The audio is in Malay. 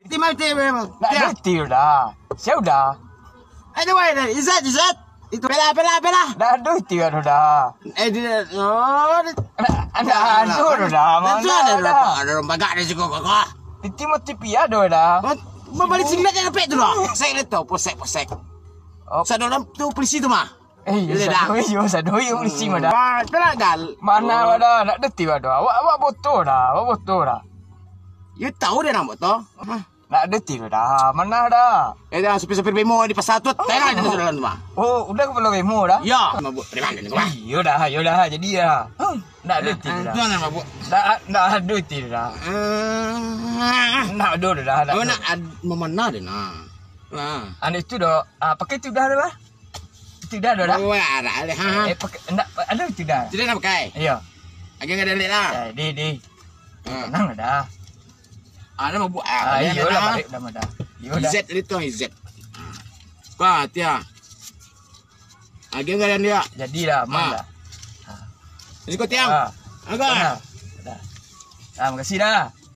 Mati memang. Nak duti dah. Saya dah. Ada mana? Izet. Itu bela. Dah duti dah. Dia oh. Ada dah. Mana dah. Ada orang bagak dia juga kok. Duti mati pia dah. Membalik singlet yang pek tu dah. Saya lihat tu posek. Sa dalam tu polisi tu mah. Sadoi polisi mah dah. Pelagal. Mana dah nak duti dah. Awak botol dah. You tahu dia nak buat tu? Nak duti dah. Mana dah. Dah supir bemo di pasar tu. Tengok dia dalam tu mah. Oh, udah kepala bemo dah. Ya, mabuk preman ni tu mah. Yodah jadi dah. Nak duti dah. Tuan mabuk. Nak duti dah. Nak do dah. Nak memana dia nak. Anak itu dah. Pakai itu dah dah. Itu dah dah. Oh, ada ha. Pakai ada itu dah. Tidak nak pakai. Ya. Agak ada lihat lah. Di. Tenang dah. Ada mabuk. Yolah balik dah dah. Izet itu Izet. Kau tia. Agak ada dia. Jadi dah mana. Jadi kau tiang. Agak. Dah. Terima kasih dah.